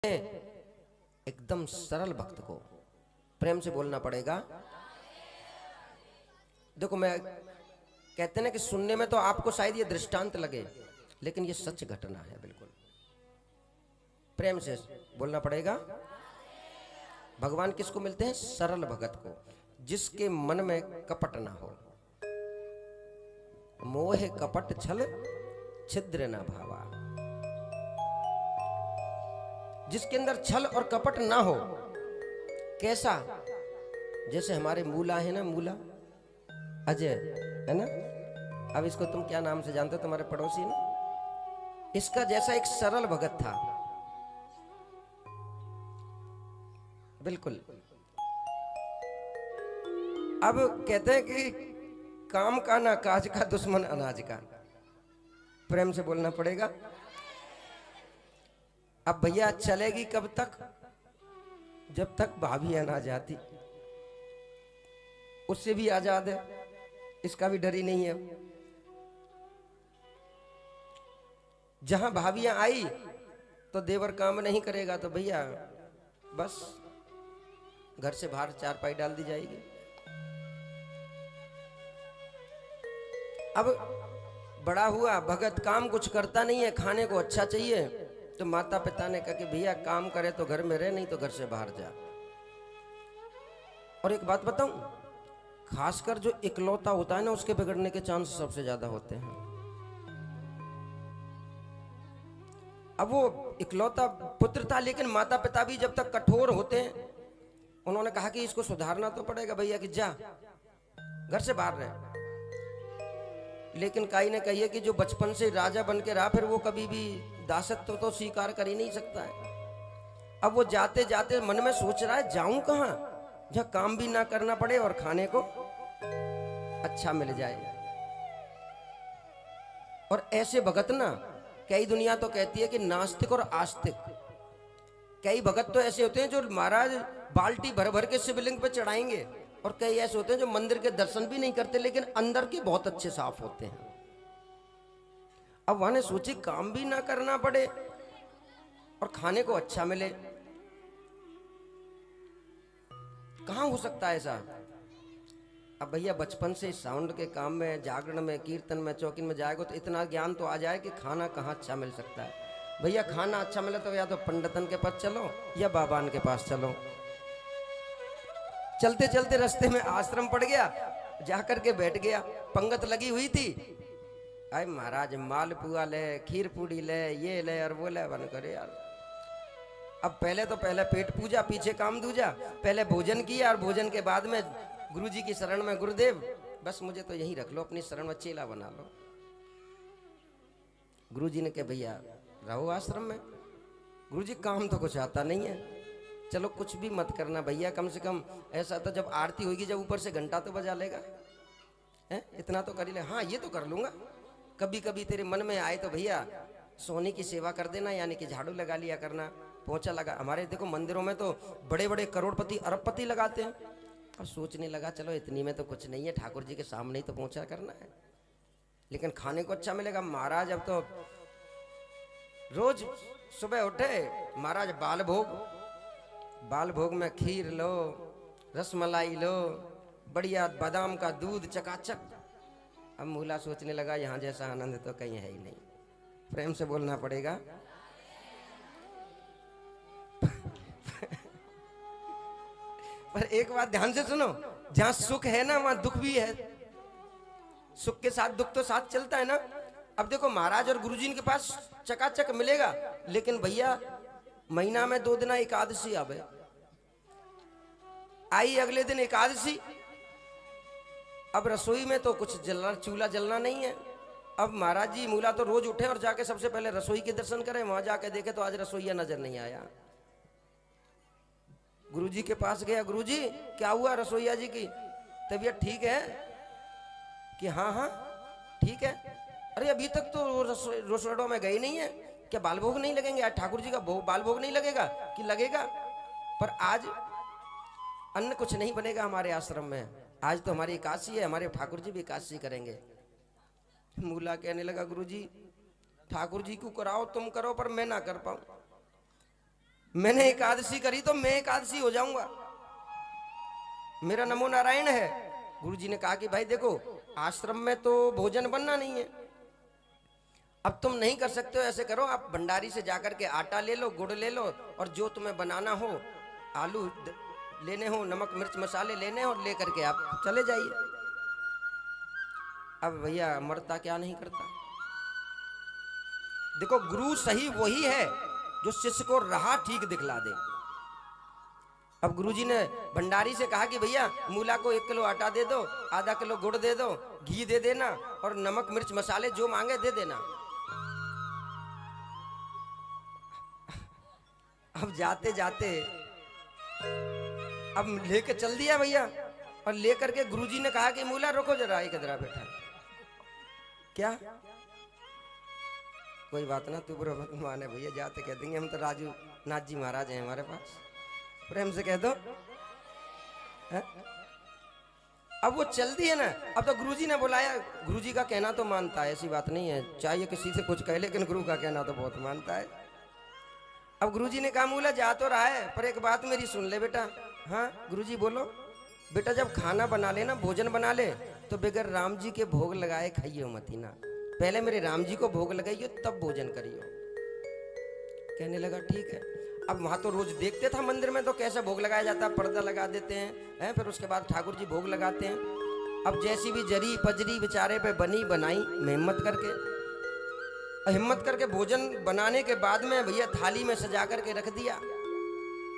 एकदम सरल भक्त को प्रेम से बोलना पड़ेगा। देखो, मैं कहते ना कि सुनने में तो आपको शायद ये दृष्टांत लगे, लेकिन ये सच घटना है। बिल्कुल प्रेम से बोलना पड़ेगा। भगवान किसको मिलते हैं? सरल भगत को, जिसके मन में कपट ना हो। मोह कपट छल छिद्र ना भावा। जिसके अंदर छल और कपट ना हो। कैसा? जैसे हमारे मूला है ना, मूला अजय है ना, अब इसको तुम क्या नाम से जानते हो? तुम्हारे पड़ोसी ना। इसका जैसा एक सरल भगत था। बिल्कुल। अब कहते हैं कि काम का ना काज का, दुश्मन अनाज का। प्रेम से बोलना पड़ेगा। अब भैया चलेगी कब तक? जब तक भाभी ना जाती। उससे भी आजाद है, इसका भी डर ही नहीं है। जहां भाभियां आई तो देवर काम नहीं करेगा तो भैया बस घर से बाहर चारपाई डाल दी जाएगी। अब बड़ा हुआ भगत, काम कुछ करता नहीं है, खाने को अच्छा चाहिए, तो माता पिता ने कहा कि भैया काम करे तो घर में रहे, नहीं तो घर से बाहर जा। और एक बात बताऊं, खासकर जो इकलौता होता है ना, उसके बिगड़ने के चांस सबसे ज्यादा होते हैं। अब वो इकलौता पुत्र था, लेकिन माता पिता भी जब तक कठोर होते हैं, उन्होंने कहा कि इसको सुधारना तो पड़ेगा भैया, कि जा घर से बाहर रहे। लेकिन काई ने कही है कि जो बचपन से राजा बन के रहा, फिर वो कभी भी दासत्व तो स्वीकार कर ही नहीं सकता है। अब वो जाते जाते मन में सोच रहा है, जाऊं कहां जहां काम भी ना करना पड़े और खाने को अच्छा मिल जाए। और ऐसे भगत ना, कई दुनिया तो कहती है कि नास्तिक और आस्तिक। कई भगत तो ऐसे होते हैं जो महाराज बाल्टी भर भर के शिवलिंग पे चढ़ाएंगे, और कई ऐसे होते हैं जो मंदिर के दर्शन भी नहीं करते, लेकिन अंदर के बहुत अच्छे साफ होते हैं। अब वहां सोची काम भी ना करना पड़े और खाने को अच्छा मिले, कहां हो सकता है ऐसा? अब भैया बचपन से साउंड के काम में, जागरण में, कीर्तन में, चौकिन में जाएगा तो इतना ज्ञान तो आ जाए कि खाना कहाँ अच्छा मिल सकता है। भैया खाना अच्छा मिले तो या तो पंडितन के पास चलो या बाबान के पास चलो। चलते चलते रास्ते में आश्रम पड़ गया, जाकर के बैठ गया। पंगत लगी हुई थी। अरे महाराज मालपुआ ले, खीर पूड़ी ले, ये ले और वो ले, बन करे यार। अब पहले पेट पूजा, पीछे काम दूजा। पहले भोजन किया और भोजन के बाद में गुरुजी की शरण में, गुरुदेव बस मुझे तो यही रख लो, अपनी शरण में चेला बना लो। गुरुजी ने कहा भैया रहो आश्रम में। गुरुजी काम तो कुछ आता नहीं है, चलो कुछ भी मत करना भैया, कम से कम ऐसा तो जब आरती होगी, जब ऊपर से घंटा तो बजा लेगा, है इतना तो कर ही ले। हाँ ये तो कर लूंगा। कभी कभी तेरे मन में आए तो भैया सोने की सेवा कर देना, यानी कि झाड़ू लगा लिया करना, पोंछा लगा। हमारे देखो मंदिरों में तो बड़े बड़े करोड़पति अरबपति लगाते हैं। और सोचने लगा चलो इतनी में तो कुछ नहीं है, ठाकुर जी के सामने ही तो पोंछा करना है, लेकिन खाने को अच्छा मिलेगा। महाराज अब तो रोज सुबह उठे, महाराज बाल भोग में खीर लो, रसमलाई लो, बढ़िया बादाम का दूध चकाचक। अब मूला सोचने लगा यहाँ जैसा आनंद तो कहीं है ही नहीं। प्रेम से बोलना पड़ेगा। पर एक बात ध्यान से सुनो, जहां सुख है ना वहां दुख भी है। सुख के साथ दुख तो साथ चलता है ना। अब देखो महाराज और गुरुजी के पास चकाचक मिलेगा, लेकिन भैया महीना में 2 दिन एकादशी आवे, आई अगले दिन एकादशी। अब रसोई में तो कुछ जलना, चूल्हा जलना नहीं है। अब महाराज जी मूला तो रोज उठे और जाके सबसे पहले रसोई के दर्शन करें। वहां जाके देखे तो आज रसोईया नजर नहीं आया। गुरुजी के पास गया, गुरुजी क्या हुआ, रसोईया जी की तबीयत ठीक है? कि हाँ हाँ ठीक है। अरे अभी तक तो रसोड़ा में गए नहीं है, क्या बाल भोग नहीं लगेंगे? आज ठाकुर जी का बाल भोग नहीं लगेगा? कि लगेगा, पर आज अन्न कुछ नहीं बनेगा हमारे आश्रम में। आज तो हमारी एकादशी है, हमारे ठाकुर जी भी एकादशी करेंगे। मूला कहने लगा गुरुजी ठाकुर जी को कराओ, तुम करो, पर मैं ना कर पाऊं। मैंने एकादशी करी तो मैं एकादशी हो जाऊंगा, मेरा नमो नारायण है। गुरुजी ने कहा कि भाई देखो, आश्रम में तो भोजन बनना नहीं है, अब तुम नहीं कर सकते हो, ऐसे करो आप भंडारी से जाकर के आटा ले लो, गुड़ ले लो, और जो तुम्हें बनाना हो, आलू लेने हो, नमक मिर्च मसाले लेने हो, लेकर के आप चले जाइए। अब भैया मरता क्या नहीं करता। देखो गुरु सही वही है जो शिष्य को राह ठीक दिखला दे। अब गुरुजी ने भंडारी से कहा कि भैया मूला को 1 किलो आटा दे दो, आधा किलो गुड़ दे दो, घी दे देना, और नमक मिर्च मसाले जो मांगे दे देना। अब जाते जाते अब लेके चल दिया भैया, और लेकर के गुरुजी ने कहा कि मूला रुको जरा, एक जरा बेटा, क्या कोई बात ना, तू बुरा मत माने भैया, जाते कह देंगे हम तो राजू नाथ जी महाराज हैं हमारे पास, प्रेम से कह दो है? अब वो चल दी है ना। अब तो गुरुजी ने बुलाया, गुरुजी का कहना तो मानता है, ऐसी बात नहीं है, चाहिए किसी से कुछ कहे, लेकिन गुरु का कहना तो बहुत मानता है। अब गुरुजी ने कहा मूला जा तो रहा है, पर एक बात मेरी सुन ले बेटा। हाँ गुरुजी बोलो। बेटा जब खाना बना ले ना, भोजन बना ले, तो बगैर राम जी के भोग लगाए खाइयो मत ही ना, पहले मेरे राम जी को भोग लगाइयो तब भोजन करियो। कहने लगा ठीक है। अब वहां तो रोज देखते था मंदिर में तो कैसे भोग लगाया जाता, पर्दा लगा देते हैं, फिर उसके बाद ठाकुर जी भोग लगाते हैं। अब जैसी भी जरी पजरी बेचारे पे बनी बनाई, मैं हिम्मत करके भोजन बनाने के बाद में भैया थाली में सजा करके रख दिया।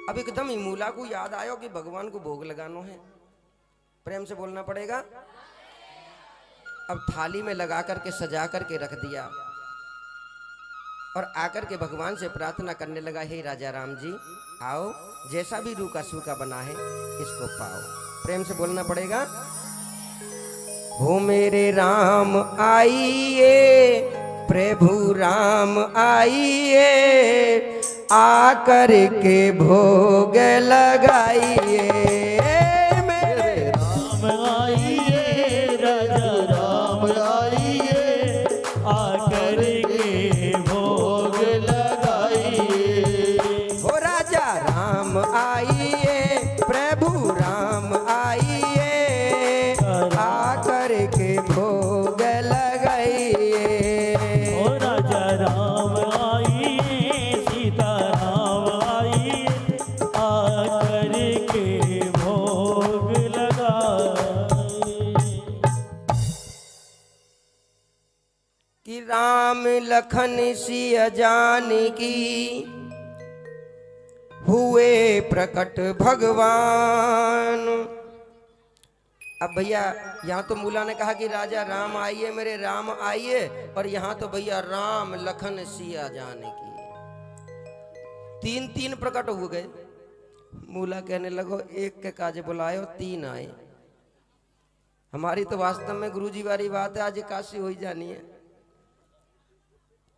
अब एकदम ही मूला को याद आयो कि भगवान को भोग लगाना है, प्रेम से बोलना पड़ेगा। अब थाली में लगा करके सजा करके रख दिया, और आकर के भगवान से प्रार्थना करने लगा, हे राजा राम जी आओ, जैसा भी रूखा सूखा बना है इसको पाओ। प्रेम से बोलना पड़ेगा। हो मेरे राम आइए, प्रभु राम आइए, आकर के भोग लगाइए। मेरे राम आइए, राजा राम आइए, आकर के भोग लगाइए। हो राजा राम आइए, प्रभु राम आइए, आकर के भोग लगाइए। हो राजा राम आइए, सीता राम आइए, आकर के भोग लगाइए। कि राम लखन सिया जानकी, हुए प्रकट भगवान। अब भैया यहाँ तो मूला ने कहा कि राजा राम आइए, मेरे राम आइए, और यहाँ तो भैया राम लखन सिया जानकी, 3 प्रकट हो गए। मूला कहने लगो एक के काजे बुलायो 3 आए। हमारी तो वास्तव में गुरुजी वाली बात है, आज एकादशी हो ही जानी है।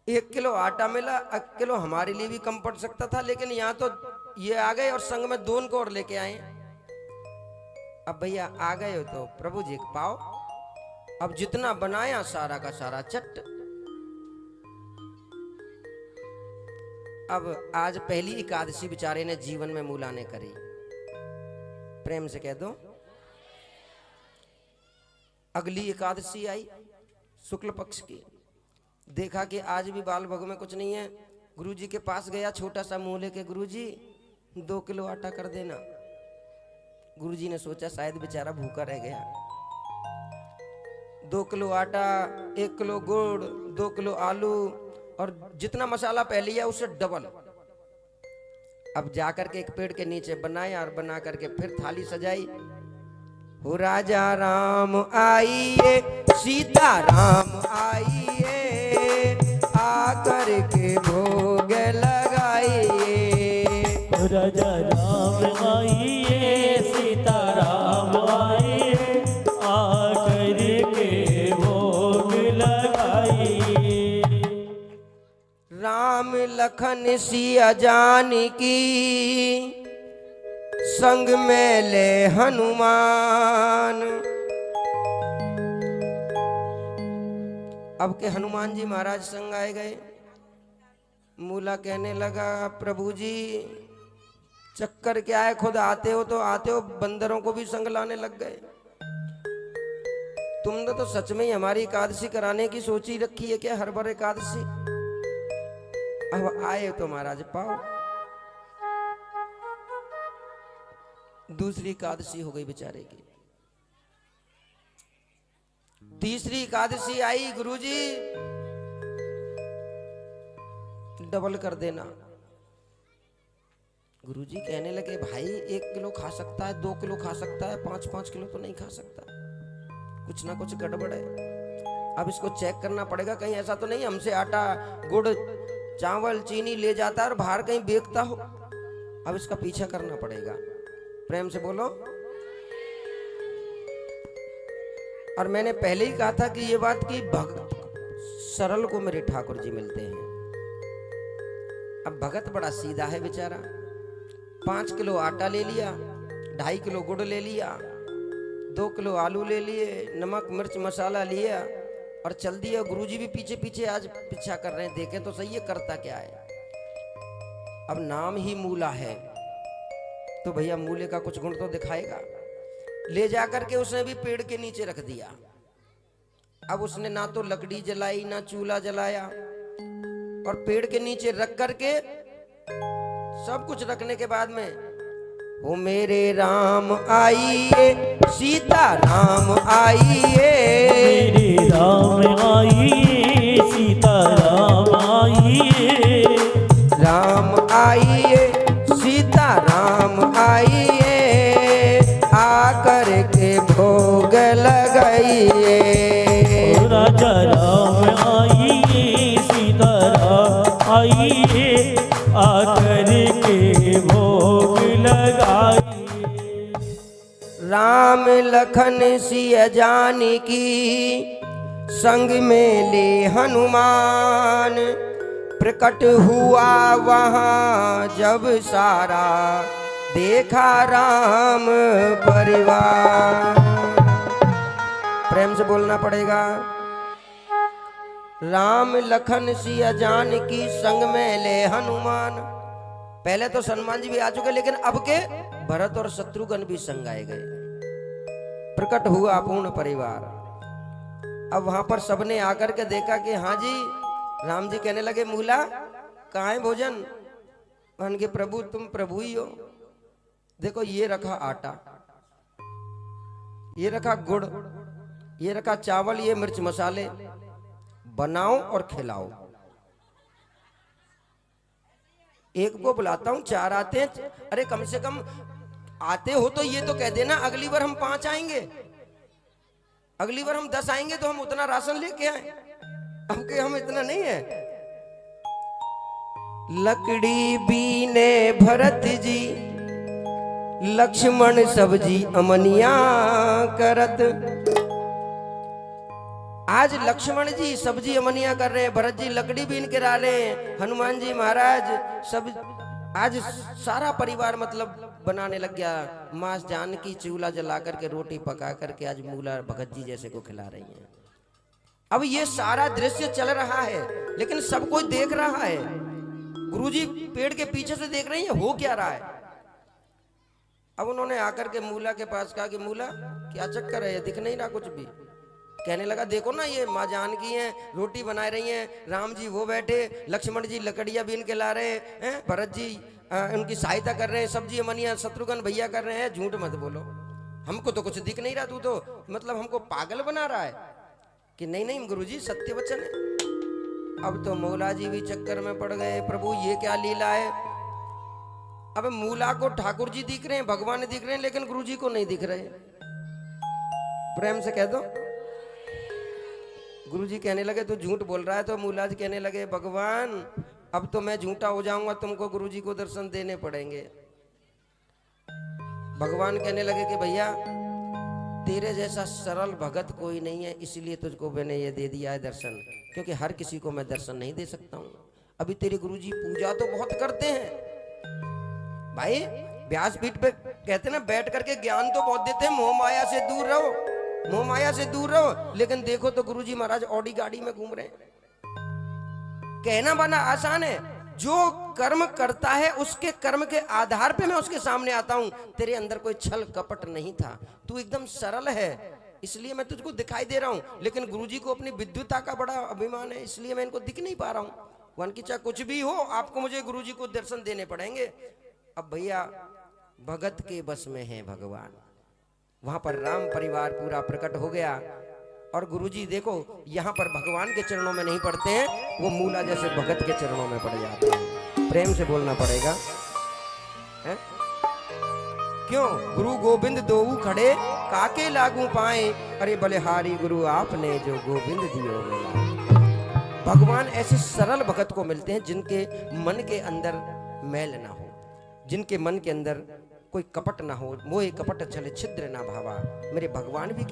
1 किलो आटा मिला, 1 किलो हमारे लिए भी कम पड़ सकता था, लेकिन यहाँ तो ये आ गए और संग में 2 को और लेके आए। अब भैया आ गए हो तो प्रभु जी पाओ। अब जितना बनाया सारा का सारा चट। अब आज पहली एकादशी बेचारे ने जीवन में मूला ने करी, प्रेम से कह दो। अगली एकादशी आई शुक्ल पक्ष की, देखा कि आज भी बाल भोग में कुछ नहीं है। गुरुजी के पास गया, छोटा सा मुंह लेके, गुरुजी 2 किलो आटा कर देना। गुरुजी ने सोचा शायद बेचारा भूखा रह गया। 2 किलो आटा, 1 किलो गुड़, 2 किलो आलू, और जितना मसाला पहले है उससे डबल। अब जाकर के एक पेड़ के नीचे बनाया, और बना करके फिर थाली सजाई। हो राजा राम आइए, सीता राम आइए, आकर के भोग लगाइए। हो राजा राम आइए, सीता राम आइए, आकर के भोग लगाइए। राम लखन सिया जानकी, संग में ले हनुमान। अब के हनुमान जी महाराज संग आए गए। मूला कहने लगा प्रभु जी चक्कर क्या है, खुद आते हो तो आते हो, बंदरों को भी संग लाने लग गए। तुमने तो सच में ही हमारी एकादशी कराने की सोची रखी है क्या, हर बार एकादशी? अब आए तो महाराज पाओ। दूसरी एकादशी हो गई बेचारे की। तीसरी एकादशी आई, गुरुजी डबल कर देना। गुरुजी कहने लगे भाई 1 किलो खा सकता है, 2 किलो खा सकता है, 5-5 किलो तो नहीं खा सकता, कुछ ना कुछ गड़बड़ है। अब इसको चेक करना पड़ेगा, कहीं ऐसा तो नहीं हमसे आटा गुड़ चावल चीनी ले जाता है और बाहर कहीं बेचता हो। अब इसका पीछा करना पड़ेगा। प्रेम से बोलो। और मैंने पहले ही कहा था कि ये बात की भक्त सरल को मेरे ठाकुर जी मिलते हैं। अब भगत बड़ा सीधा है बेचारा। 5 किलो आटा ले लिया, 2.5 किलो गुड़ ले लिया, 2 किलो आलू ले लिए, नमक मिर्च मसाला लिया और चल दिया। गुरुजी भी पीछे पीछे आज पीछा कर रहे हैं, देखें तो सही है करता क्या है। अब नाम ही मूला है तो भैया मूले का कुछ गुण तो दिखाएगा। ले जाकर के उसने भी पेड़ के नीचे रख दिया। अब उसने ना तो लकड़ी जलाई ना चूल्हा जलाया, और पेड़ के नीचे रख करके सब कुछ रखने के बाद में, ओ मेरे राम आइए सीता राम आइए, मेरे राम आइए सीता राम आइए, राम आइए सीता राम आइए, आकर के भोग लगाइए। राजा राम आइए सीता राम आइए, आकर के भोग लगाइए। राम लखन सिया जानकी संग में ले हनुमान, प्रकट हुआ वहाँ जब सारा देखा राम परिवार। प्रेम से बोलना पड़ेगा। राम लखन सिया जानकी संग में ले हनुमान। पहले तो हनुमान जी भी आ चुके, लेकिन अब के भरत और शत्रुघ्न भी संग आए गए। प्रकट हुआ पूर्ण परिवार। अब वहां पर सबने आकर के देखा कि हाँ जी, राम जी कहने लगे मूला कहाँ है भोजन? मान के प्रभु तुम प्रभु ही हो। देखो ये रखा आटा, ये रखा गुड़, ये रखा चावल, ये मिर्च मसाले, बनाओ और खिलाओ। एक को बुलाता हूं, 4 आते हैं। अरे कम से कम आते हो तो ये तो कह देना अगली बार हम 5 आएंगे, अगली बार हम 10 आएंगे तो हम उतना राशन लेके आए। अब के हम इतना नहीं है। लकड़ी बीने भरत जी, लक्ष्मण सब्जी अमनिया करत। आज लक्ष्मण जी सब्जी अमनिया कर रहे हैं, भरत जी लकड़ी बीन के ला रहे हैं, हनुमान जी महाराज सब आज सारा परिवार मतलब बनाने लग गया। मां जानकी चूल्हा जला करके रोटी पका करके आज मूला भगत जी जैसे को खिला रही हैं। अब ये सारा दृश्य चल रहा है, लेकिन सब कोई देख रहा है। गुरुजी पेड़ के पीछे से देख रही है हो क्या रहा है। अब उन्होंने आकर के मूला के पास कहा कि मूला क्या चक्कर है, दिख नहीं रहा कुछ भी। कहने लगा देखो ना ये माँ जानकी हैं, रोटी बना रही हैं, राम जी वो बैठे, लक्ष्मण जी लकड़ियां बीन के ला रहे हैं, भरत जी उनकी सहायता कर रहे हैं, सब्जी अमनिया शत्रुघ्न भैया कर रहे हैं। झूठ मत बोलो, हमको तो कुछ दिख नहीं रहा, तू तो मतलब हमको पागल बना रहा है। कि नहीं नहीं गुरुजी सत्य वचन है। अब तो मौला जी भी चक्कर में पड़ गए, प्रभु ये क्या लीला है। अब मूला को ठाकुर जी दिख रहे हैं, भगवान दिख रहे हैं, लेकिन गुरुजी को नहीं दिख रहे। प्रेम से कह दो। गुरुजी कहने लगे तू झूठ बोल रहा है, तो मूला जी कहने लगे भगवान अब तो मैं झूठा हो जाऊंगा, तुमको गुरुजी को दर्शन देने पड़ेंगे। भगवान कहने लगे कि भैया तेरे जैसा सरल भगत कोई नहीं है, इसलिए तुझको मैंने ये दे दिया है दर्शन, क्योंकि हर किसी को मैं दर्शन नहीं दे सकता हूँ। अभी तेरे गुरुजी पूजा तो बहुत करते हैं भाई, व्यासपीठ पे कहते ना बैठ करके ज्ञान तो बहुत देते हैं, मोह माया से दूर रहो, मोह माया से दूर रहो। लेकिन देखो तो गुरुजी महाराज ऑडी गाड़ी में घूम रहे हैं। कहना बना आसान है, जो कर्म करता है उसके कर्म के आधार पे मैं उसके सामने आता हूं। तेरे अंदर कोई छल कपट नहीं था, तू एकदम सरल है, इसलिए मैं तुझको दिखाई दे रहा हूं। लेकिन गुरुजी को अपनी विद्युता का बड़ा अभिमान है, इसलिए मैं इनको दिख नहीं पा रहा हूं। वन की चाहे कुछ भी हो, आपको मुझे गुरुजी को दर्शन देने पड़ेंगे। अब भैया भगत के बस में है भगवान, वहां पर राम परिवार पूरा प्रकट हो गया। और गुरुजी देखो यहाँ पर भगवान के चरणों में नहीं पड़ते हैं, वो मूला जैसे भगत के चरणों में पड़ जाते हैं। प्रेम से बोलना पड़ेगा है? क्यों? गुरु गोविंद दोऊ खड़े काके लागू पाए, अरे बलिहारी गुरु आपने जो गोविंद दियो मिला। भगवान ऐसे सरल भगत को मिलते हैं जिनके मन के अंदर मैल ना हो, जिनके मन के अंदर कोई कपट ना हो। मोहे कपट छल छिद्र ना भावा। मेरे भगवान भी